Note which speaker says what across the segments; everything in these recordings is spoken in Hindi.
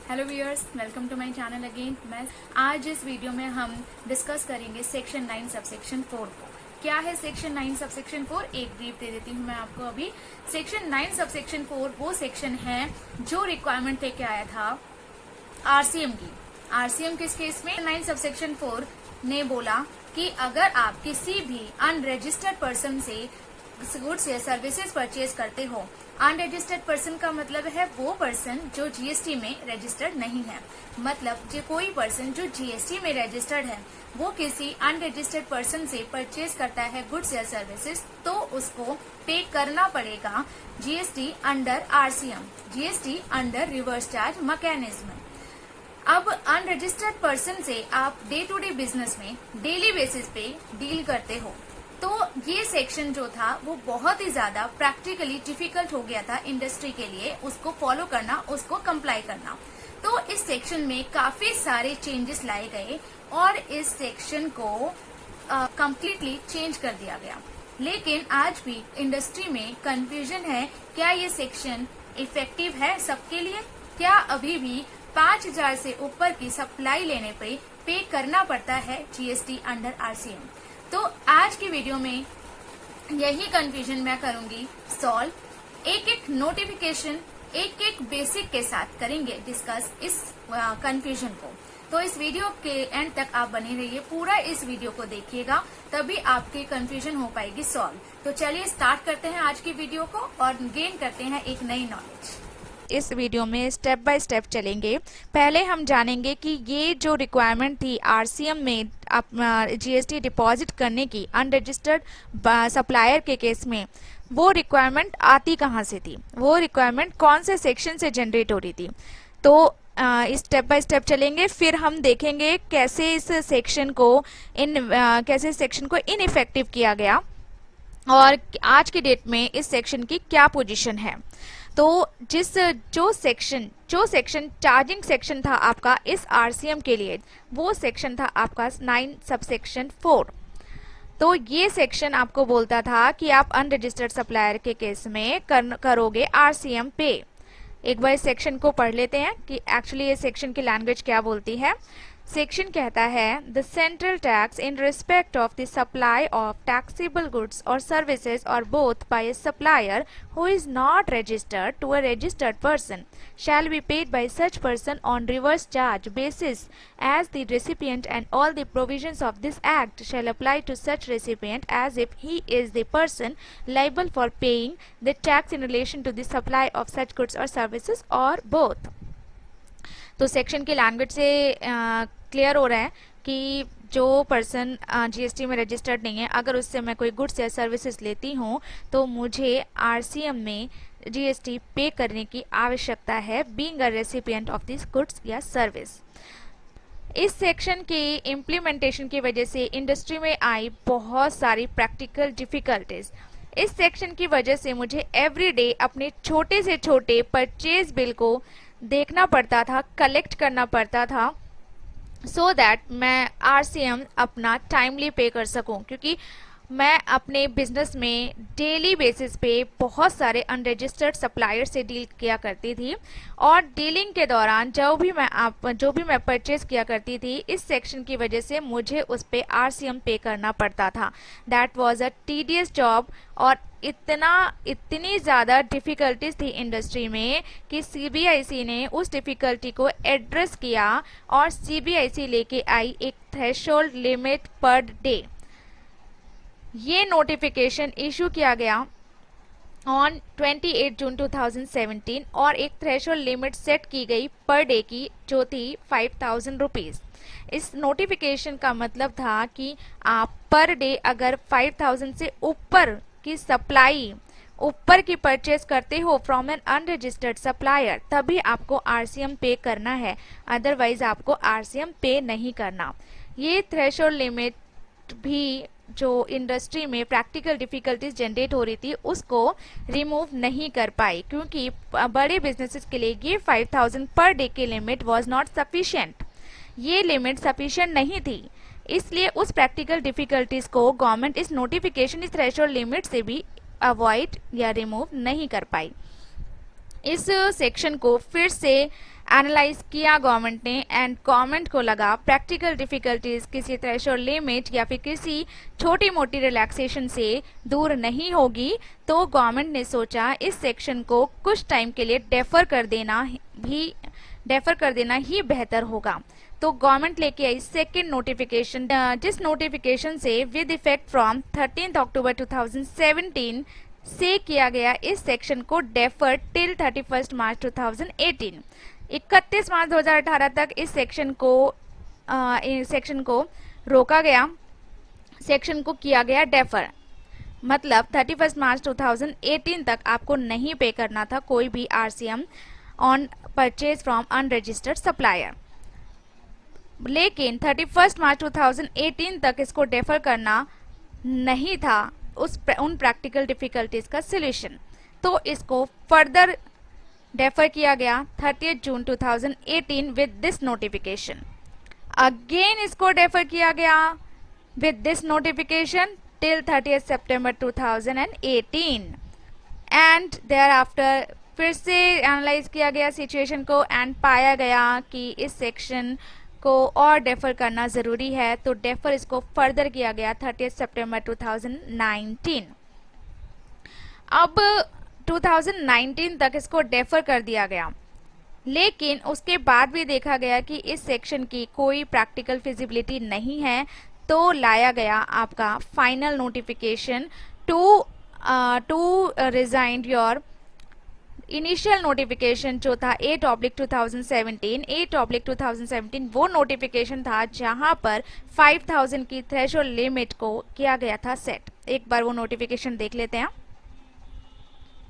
Speaker 1: Hello viewers, welcome to my channel again. मैं आज इस वीडियो में हम डिस्कस करेंगे सेक्शन 9 सबसेक्शन 4 को। क्या है सेक्शन 9 सबसेक्शन 4? एक ब्रीफ दे देती हूँ मैं आपको अभी। सेक्शन 9 सबसेक्शन 4 वो सेक्शन है जो रिक्वायरमेंट लेके आया था आरसीएम की। आरसीएम किस केस में? 9 सबसेक्शन 4 ने बोला कि अगर आप किसी भी अनरजिस्टर्ड पर्सन से गुड्स या सर्विसेज परचेज करते हो, अनरजिस्टर्ड पर्सन का मतलब है वो पर्सन जो जीएसटी में रजिस्टर्ड नहीं है। मतलब जो कोई पर्सन जो जीएसटी में रजिस्टर्ड है वो किसी अनरजिस्टर्ड पर्सन से परचेज करता है गुड्स या सर्विसेज, तो उसको पे करना पड़ेगा GST under RCM, GST under reverse charge mechanism. अब अनरजिस्टर्ड पर्सन से आप डे टू डे बिजनेस में डेली बेसिस पे डील करते हो, तो ये सेक्शन जो था वो बहुत ही ज्यादा प्रैक्टिकली डिफिकल्ट हो गया था इंडस्ट्री के लिए, उसको फॉलो करना, उसको कंप्लाई करना। तो इस सेक्शन में काफी सारे चेंजेस लाए गए और इस सेक्शन को कंप्लीटली चेंज कर दिया गया। लेकिन आज भी इंडस्ट्री में कंफ्यूजन है, क्या ये सेक्शन इफेक्टिव है सबके लिए? क्या अभी भी 5,000 से ऊपर की सप्लाई लेने पे करना पड़ता है जीएसटी अंडर आरसीएम? तो आज की वीडियो में यही कंफ्यूजन मैं करूंगी सॉल्व। एक एक नोटिफिकेशन, एक एक बेसिक के साथ करेंगे डिस्कस इस कंफ्यूजन को। तो इस वीडियो के एंड तक आप बने रहिए, पूरा इस वीडियो को देखिएगा, तभी आपकी कंफ्यूजन हो पाएगी सॉल्व। तो चलिए स्टार्ट करते हैं आज की वीडियो को और गेन करते हैं एक नई नॉलेज।
Speaker 2: इस वीडियो में स्टेप बाय स्टेप चलेंगे। पहले हम जानेंगे कि ये जो रिक्वायरमेंट थी आरसीएम में जीएसटी डिपॉजिट करने की अनरजिस्टर्ड सप्लायर के केस में, वो रिक्वायरमेंट आती कहाँ से थी, वो रिक्वायरमेंट कौन से सेक्शन से जनरेट हो रही थी। तो स्टेप बाय स्टेप चलेंगे, फिर हम देखेंगे कैसे इस सेक्शन को इनइफेक्टिव किया गया और आज की डेट में इस सेक्शन की क्या पोजीशन है। तो जो सेक्शन चार्जिंग सेक्शन था आपका इस आरसीएम के लिए, वो सेक्शन था आपका 9 सबसेक्शन 4। तो ये सेक्शन आपको बोलता था कि आप अनरजिस्टर्ड सप्लायर के केस में करोगे आरसीएम पे। एक बार इस सेक्शन को पढ़ लेते हैं कि एक्चुअली ये सेक्शन की लैंग्वेज क्या बोलती है। सेक्शन कहता है the central tax in respect of the supply of taxable goods और सर्विसेज और both by a supplier who is not registered to a registered person shall be paid by such person on reverse charge basis as the recipient, and all the provisions of this act shall apply to such recipient as if he is the person liable for paying the tax in relation to the supply of such goods or services or both। तो सेक्शन की लैंग्वेज से क्लियर हो रहा है कि जो पर्सन जीएसटी में रजिस्टर्ड नहीं है, अगर उससे मैं कोई गुड्स या सर्विसेज लेती हूँ तो मुझे आरसीएम में जीएसटी पे करने की आवश्यकता है, being a recipient of this goods या सर्विस। इस सेक्शन की इम्प्लीमेंटेशन की वजह से इंडस्ट्री में आई बहुत सारी प्रैक्टिकल डिफिकल्टीज। इस सेक्शन की वजह से मुझे एवरीडे अपने छोटे से छोटे परचेज बिल को देखना पड़ता था, कलेक्ट करना पड़ता था, सो दैट मैं आरसीएम अपना टाइमली पे कर सकूं, क्योंकि मैं अपने बिजनेस में डेली बेसिस पे बहुत सारे अनरजिस्टर्ड सप्लायर से डील किया करती थी और डीलिंग के दौरान जो भी मैं परचेज किया करती थी, इस सेक्शन की वजह से मुझे उस पे आरसीएम पे करना पड़ता था। That was a tedious job और इतनी ज़्यादा डिफ़िकल्टीज थी इंडस्ट्री में कि सीबीआईसी ने उस डिफ़िकल्टी को एड्रेस किया और सीबीआईसी लेके आई एक थ्रेशोल्ड लिमिट पर डे। ये नोटिफिकेशन इशू किया गया ऑन 28 जून 2017 और एक थ्रेशोल्ड लिमिट सेट की गई पर डे की, जो थी 5,000 रुपीज़। इस नोटिफिकेशन का मतलब था कि आप पर डे अगर 5,000 से ऊपर की सप्लाई, ऊपर की परचेज करते हो फ्रॉम एन अनरजिस्टर्ड सप्लायर, तभी आपको आरसीएम पे करना है, अदरवाइज आपको आरसीएम पे नहीं करना। ये थ्रेशोल्ड लिमिट भी जो इंडस्ट्री में प्रैक्टिकल डिफिकल्टीज जनरेट हो रही थी उसको रिमूव नहीं कर पाई, क्योंकि बड़े बिजनेसेस के लिए ये 5,000 पर डे की लिमिट वाज नॉट सफिशिएंट। ये लिमिट सफिशिएंट नहीं थी, इसलिए उस प्रैक्टिकल डिफिकल्टीज को गवर्नमेंट इस नोटिफिकेशन, इस थ्रेशोल्ड लिमिट से भी अवॉइड या रिमूव नहीं कर पाई। इस सेक्शन को फिर से एनालाइज किया गवर्नमेंट ने एंड गवर्नमेंट को लगा प्रैक्टिकल डिफिकल्टीज किसी थ्रेशोल्ड लिमिट या फिर किसी छोटी मोटी रिलैक्सेशन से दूर नहीं होगी, तो गवर्नमेंट ने सोचा इस सेक्शन को कुछ टाइम के लिए डेफर कर देना ही बेहतर होगा। तो गवर्नमेंट लेके आई सेकेंड नोटिफिकेशन, जिस नोटिफिकेशन से विद इफेक्ट फ्रॉम 13 अक्टूबर 2017 से किया गया इस सेक्शन को डेफर टिल 31 मार्च 2018। 31 मार्च 2018 तक इस सेक्शन को रोका गया, सेक्शन को किया गया डेफर। मतलब 31 मार्च 2018 तक आपको नहीं पे करना था कोई भी RCM on purchase from unregistered supplier. लेकिन 31 मार्च 2018 तक इसको डेफर करना नहीं था उन प्रैक्टिकल डिफिकल्टीज का सॉल्यूशन, तो इसको फर्दर डेफर किया गया 30 जून 2018 विद दिस नोटिफिकेशन। अगेन इसको डेफर किया गया विद दिस नोटिफिकेशन टिल 30 सितंबर 2018 एंड देयर आफ्टर फिर से एनालाइज किया गया सिचुएशन को एंड पाया गया कि इस सेक्शन को और डेफर करना जरूरी है, तो डेफर इसको फर्दर किया गया 30 सितंबर 2019। अब 2019 तक इसको डेफर कर दिया गया, लेकिन उसके बाद भी देखा गया कि इस सेक्शन की कोई प्रैक्टिकल फिजिबिलिटी नहीं है, तो लाया गया आपका final notification to resign your initial notification जो था 8/2017 वो नोटिफिकेशन था जहां पर 5000 की थ्रेशोल्ड लिमिट को किया गया था सेट। एक बार वो नोटिफिकेशन देख लेते हैं।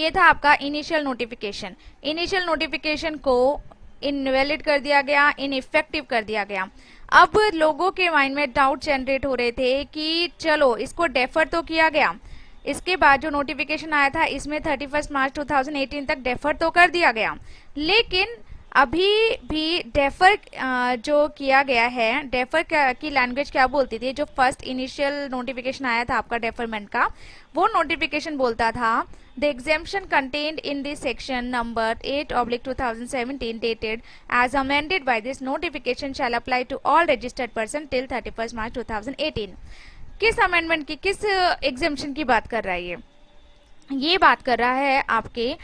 Speaker 2: ये था आपका इनिशियल नोटिफिकेशन। इनिशियल नोटिफिकेशन को इनवैलिड कर दिया गया, इनइफेक्टिव कर दिया गया। अब लोगों के माइंड में डाउट जनरेट हो रहे थे कि चलो इसको डेफर तो किया गया, इसके बाद जो नोटिफिकेशन आया था इसमें 31 मार्च 2018 तक डेफर तो कर दिया गया, लेकिन अभी भी डेफर जो किया गया है, डेफर की लैंग्वेज क्या बोलती थी? जो फर्स्ट इनिशियल नोटिफिकेशन आया था आपका डेफरमेंट का, वो नोटिफिकेशन बोलता था the exemption contained in this section number 8/2017 dated as amended by this notification shall apply to all registered person till 31 March 2018। किस अमेंडमेंट की, किस एग्जेम्पशन की बात कर रहा है ये बात कर रहा है आपके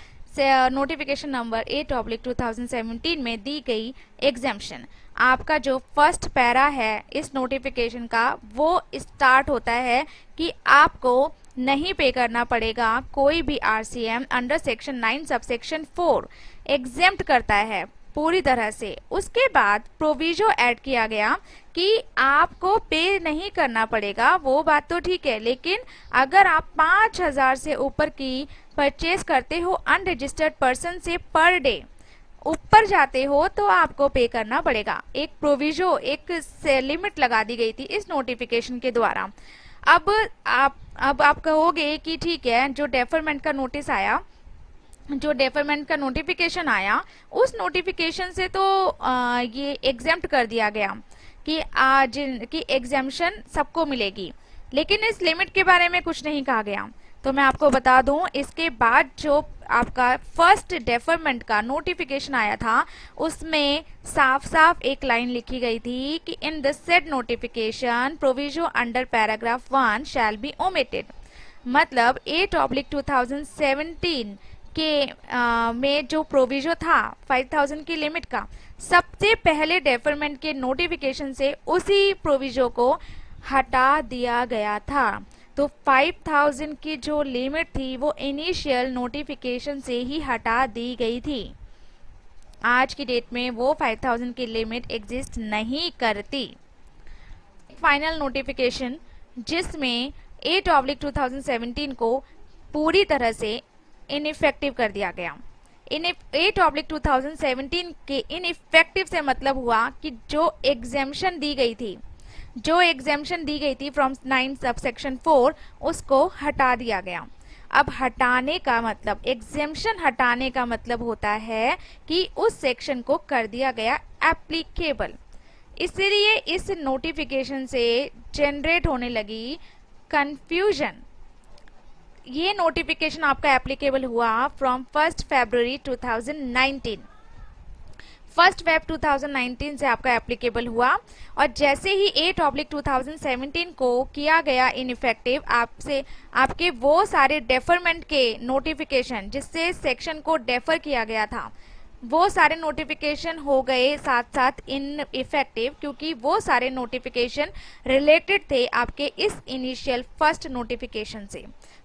Speaker 2: नोटिफिकेशन नंबर 8/2017 में दी गई एग्जेम्पशन। आपका जो फर्स्ट पैरा है इस नोटिफिकेशन का वो स्टार्ट होता है कि आपको नहीं पे करना पड़ेगा कोई भी RCM under section 9 subsection 4, exempt करता है पूरी तरह से। उसके बाद प्रोविजो ऐड किया गया कि आपको पे नहीं करना पड़ेगा, वो बात तो ठीक है, लेकिन अगर आप 5000 से ऊपर की परचेज करते हो अनरजिस्टर्ड पर्सन से पर डे, ऊपर जाते हो तो आपको पे करना पड़ेगा। एक प्रोविजो, एक लिमिट लगा दी गई थी इस नोटिफिकेशन के द्वारा। अब आप कहोगे कि ठीक है, जो डेफरमेंट का नोटिस आया, जो डेफरमेंट का नोटिफिकेशन आया, उस नोटिफिकेशन से तो ये एग्जेम्प्ट कर दिया गया कि जिनकी एग्जेम्पशन सबको मिलेगी, लेकिन इस लिमिट के बारे में कुछ नहीं कहा गया। तो मैं आपको बता दूं, इसके बाद जो आपका फर्स्ट डेफरमेंट का नोटिफिकेशन आया था उसमें साफ साफ एक लाइन लिखी गई थी कि in the said notification proviso under paragraph 1 shall be omitted. मतलब 8/2017 के में जो प्रोविजो था 5000 की लिमिट का, सबसे पहले डेफरमेंट के नोटिफिकेशन से उसी प्रोविजो को हटा दिया गया था। तो 5000 की जो लिमिट थी वो इनिशियल नोटिफिकेशन से ही हटा दी गई थी। आज की डेट में वो 5000 की लिमिट एग्जिस्ट नहीं करती। फाइनल नोटिफिकेशन जिसमें 8/2017 को पूरी तरह से इनइफेक्टिव कर दिया गया। 8/2017 के इनइफेक्टिव से मतलब हुआ कि जो एग्जेम्पशन दी गई थी फ्रॉम 9 सबसेक्शन 4 उसको हटा दिया गया। अब हटाने का मतलब, एग्जेम्पशन हटाने का मतलब होता है कि उस सेक्शन को कर दिया गया एप्लीकेबल। इसलिए इस नोटिफिकेशन से जनरेट होने लगी कंफ्यूजन ये नोटिफिकेशन आपका एप्लीकेबल हुआ फ्रॉम 1 फरवरी 2019। 1 फेब 2019 से आपका एप्लीकेबल हुआ और जैसे ही 8/2017 को किया गया इनइफेक्टिव, आपसे आपके वो सारे डेफरमेंट के नोटिफिकेशन जिससे सेक्शन को डेफर किया गया था, वो सारे नोटिफिकेशन हो गए साथ साथ इन इफेक्टिव, क्योंकि वो सारे नोटिफिकेशन रिलेटेड थे आपके इस इनिशियल फर्स्ट नोटिफिकेशन से,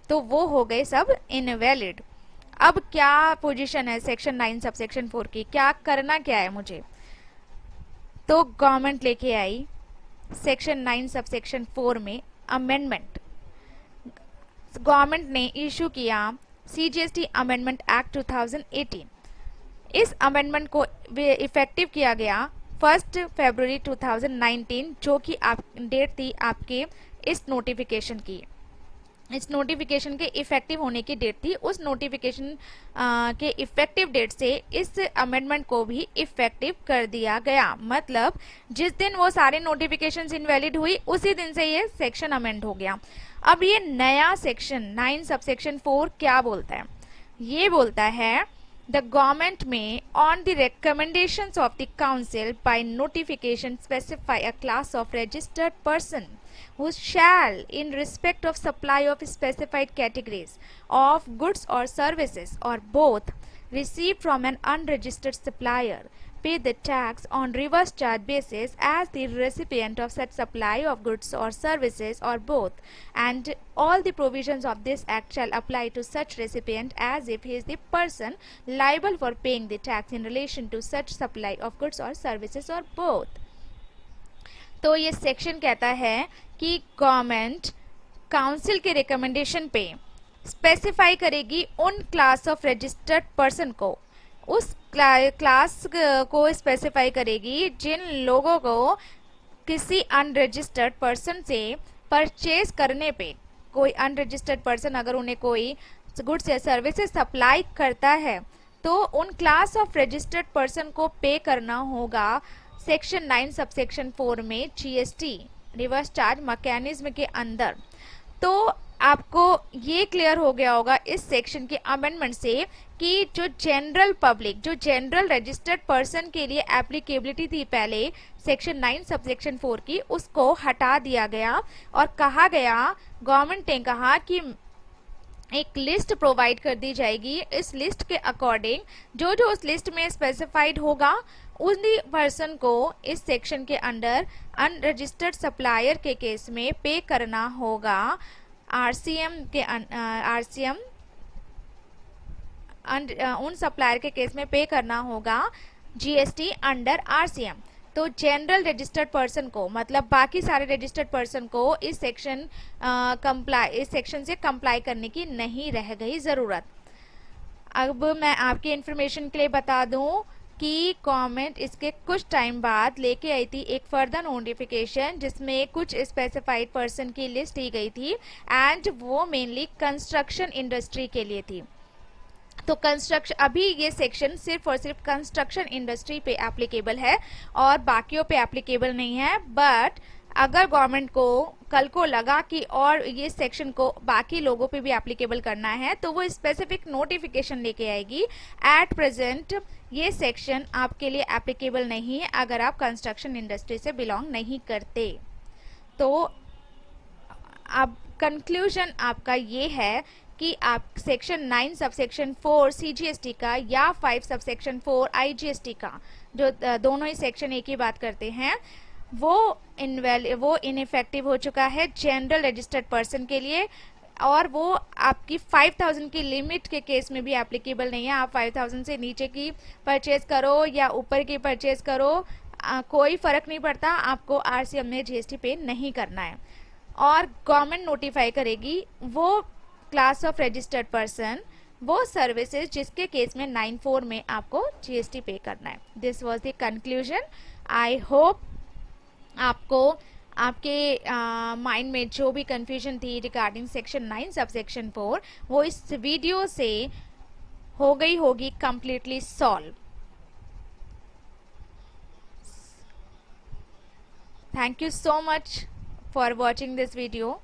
Speaker 2: तो वो हो गए सब इनवैलिड। अब क्या पोजीशन है सेक्शन 9 सब सेक्शन 4 की, क्या करना क्या है मुझे? तो गवर्नमेंट लेके आई सेक्शन 9 सब सेक्शन 4 में अमेंडमेंट। गवर्नमेंट ने इशू किया CGST अमेंडमेंट एक्ट 2018। इस अमेंडमेंट को इफेक्टिव किया गया 1 फरवरी 2019, जो कि डेट थी आपके इस नोटिफिकेशन की। इस नोटिफिकेशन के इफेक्टिव होने की डेट थी। उस नोटिफिकेशन के इफेक्टिव डेट से इस अमेंडमेंट को भी इफेक्टिव कर दिया गया। मतलब जिस दिन वो सारे नोटिफिकेशंस इनवैलिड हुई उसी दिन से ये सेक्शन अमेंड हो गया। अब ये नया सेक्शन 9 सबसेक्शन 4 क्या बोलता है? ये बोलता है the government may on the recommendations of the council by notification specify a class of registered person who shall in respect of supply of specified categories of goods or services or both received from an unregistered supplier pay the tax on reverse charge basis as the recipient of such supply of goods or services or both, and all the provisions of this act shall apply to such recipient as if he is the person liable for paying the tax in relation to such supply of goods or services or both। तो ये सेक्शन कहता है कि गवर्नमेंट काउंसिल के रिकमेंडेशन पे स्पेसिफाई करेगी उन क्लास ऑफ रजिस्टर्ड पर्सन को, उस क्लास को स्पेसिफाई करेगी जिन लोगों को किसी अनरजिस्टर्ड पर्सन से परचेज करने पे, कोई अनरजिस्टर्ड पर्सन अगर उन्हें कोई गुड्स या सर्विसेज सप्लाई करता है तो उन क्लास ऑफ रजिस्टर्ड पर्सन को पे करना होगा सेक्शन 9 सबसेक्शन 4 में GST रिवर्स चार्ज मैकेनिज्म के अंदर। तो आपको ये क्लियर हो गया होगा इस सेक्शन के अमेंडमेंट से कि जो जनरल पब्लिक, जो जनरल रजिस्टर्ड पर्सन के लिए एप्लीकेबिलिटी थी पहले सेक्शन 9 सबसेक्शन 4 की, उसको हटा दिया गया और कहा गया, गवर्नमेंट ने कहा कि एक लिस्ट प्रोवाइड कर दी जाएगी। इस लिस्ट के अकॉर्डिंग जो जो उस लिस्ट में स्पेसिफाइड होगा उन्हीं पर्सन को इस सेक्शन के अंडर अनरजिस्टर्ड सप्लायर के केस में पे करना होगा RCM के RCM उन सप्लायर के केस में पे करना होगा GST अंडर RCM। तो जनरल रजिस्टर्ड पर्सन को, मतलब बाकी सारे रजिस्टर्ड पर्सन को इस सेक्शन से कंप्लाई करने की नहीं रह गई जरूरत। अब मैं आपकी इंफॉर्मेशन के लिए बता दूं कि गवर्नमेंट इसके कुछ टाइम बाद लेके आई थी एक फर्दर नोटिफिकेशन जिसमें कुछ स्पेसिफाइड पर्सन की लिस्ट दी गई थी एंड वो मेनली कंस्ट्रक्शन इंडस्ट्री के लिए थी। तो कंस्ट्रक्शन, अभी ये सेक्शन सिर्फ और सिर्फ कंस्ट्रक्शन इंडस्ट्री पे एप्लीकेबल है और बाकियों पे एप्लीकेबल नहीं है। बट अगर गवर्नमेंट को कल को लगा कि और ये सेक्शन को बाकी लोगों पे भी एप्लीकेबल करना है तो वो स्पेसिफिक नोटिफिकेशन लेके आएगी। एट प्रेजेंट ये सेक्शन आपके लिए एप्लीकेबल नहीं है अगर आप कंस्ट्रक्शन इंडस्ट्री से बिलोंग नहीं करते। तो अब कंक्लूजन आपका ये है कि आप सेक्शन 9 सबसेक्शन 4 CGST का या 5 सबसेक्शन 4 IGST का, जो दोनों ही सेक्शन एक ही बात करते हैं, वो इनइफेक्टिव हो चुका है जनरल रजिस्टर्ड पर्सन के लिए और वो आपकी 5000 की लिमिट के केस में भी एप्लीकेबल नहीं है। आप 5000 से नीचे की परचेज करो या ऊपर की परचेज करो, कोई फर्क नहीं पड़ता, आपको RCM में GST पे नहीं करना है। और गवर्नमेंट नोटिफाई करेगी वो क्लास ऑफ रजिस्टर्ड पर्सन, वो सर्विसेज जिसके केस में 9(4) में आपको GST पे करना है। This was the conclusion. I hope आपको आपके माइंड में जो भी कंफ्यूजन थी रिगार्डिंग सेक्शन 9 सबसेक्शन 4 वो इस वीडियो से हो गई होगी completely solve. Thank you so much for watching this video.